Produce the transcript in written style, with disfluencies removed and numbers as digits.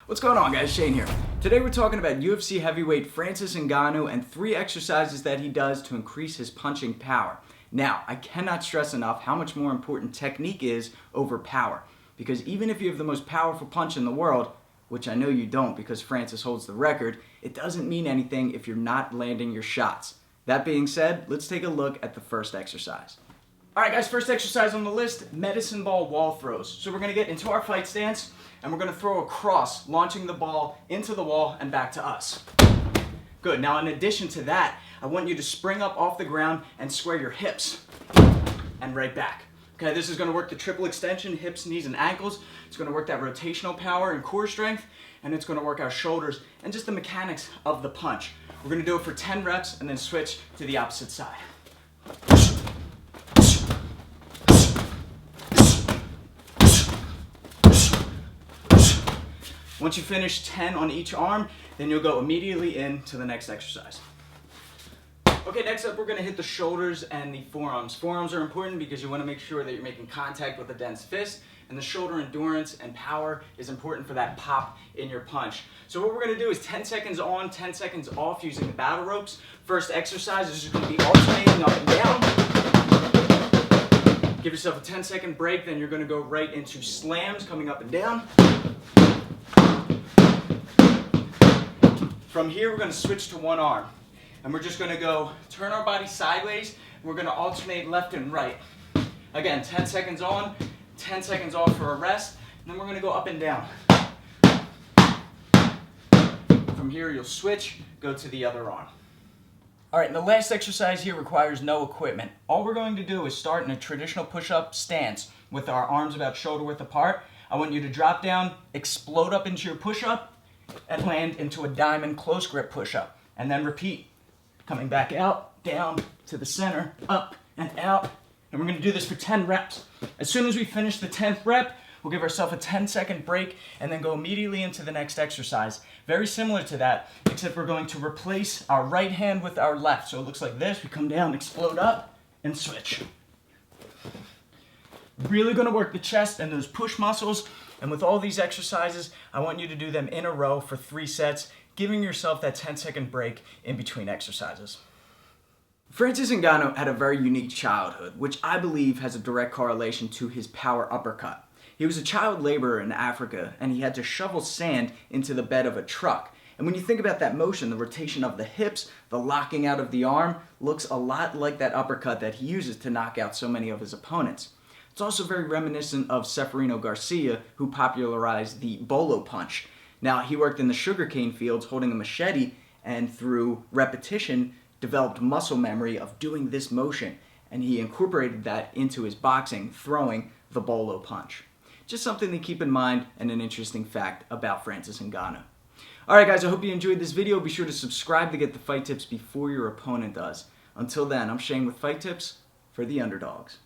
What's going on, guys? Shane here. Today we're talking about UFC Heavyweight Francis Ngannou and 3 exercises that he does to increase his punching power. Now, I cannot stress enough how much more important technique is over power. Because even if you have the most powerful punch in the world, which I know you don't because Francis holds the record, it doesn't mean anything if you're not landing your shots. That being said, let's take a look at the first exercise. Alright guys, first exercise on the list, medicine ball wall throws. So we're going to get into our fight stance and we're going to throw across, launching the ball into the wall and back to us. Good. Now in addition to that, I want you to spring up off the ground and square your hips and right back. Okay, this is going to work the triple extension, hips, knees, and ankles. It's going to work that rotational power and core strength, and it's going to work our shoulders and just the mechanics of the punch. We're going to do it for 10 reps and then switch to the opposite side. Once you finish 10 on each arm, then you'll go immediately into the next exercise. Okay, next up we're going to hit the shoulders and the forearms. Forearms are important because you want to make sure that you're making contact with a dense fist, and the shoulder endurance and power is important for that pop in your punch. So what we're going to do is 10 seconds on, 10 seconds off using the battle ropes. First exercise is just going to be alternating up and down. Give yourself a 10-second break, then you're going to go right into slams coming up and down. From here, we're going to switch to one arm. And we're just going to go turn our body sideways. And we're going to alternate left and right. Again, 10 seconds on, 10 seconds off for a rest. And then we're going to go up and down. From here, you'll switch, go to the other arm. All right, and the last exercise here requires no equipment. All we're going to do is start in a traditional push-up stance with our arms about shoulder width apart. I want you to drop down, explode up into your push-up, and land into a diamond close grip push-up. And then repeat. Coming back out, down, to the center, up, and out. And we're going to do this for 10 reps. As soon as we finish the 10th rep, we'll give ourselves a 10-second break and then go immediately into the next exercise. Very similar to that, except we're going to replace our right hand with our left. So it looks like this. We come down, explode up, and switch. Really going to work the chest and those push muscles. And with all these exercises, I want you to do them in a row for 3 sets, giving yourself that 10-second break in between exercises. Francis Ngannou had a very unique childhood, which I believe has a direct correlation to his power uppercut. He was a child laborer in Africa, and he had to shovel sand into the bed of a truck. And when you think about that motion, the rotation of the hips, the locking out of the arm, looks a lot like that uppercut that he uses to knock out so many of his opponents. It's also very reminiscent of Seferino Garcia, who popularized the bolo punch. Now, he worked in the sugarcane fields holding a machete, and through repetition, developed muscle memory of doing this motion, and he incorporated that into his boxing, throwing the bolo punch. Just something to keep in mind and an interesting fact about Francis Ngannou. Alright guys, I hope you enjoyed this video. Be sure to subscribe to get the fight tips before your opponent does. Until then, I'm Shane with Fight Tips for the Underdogs.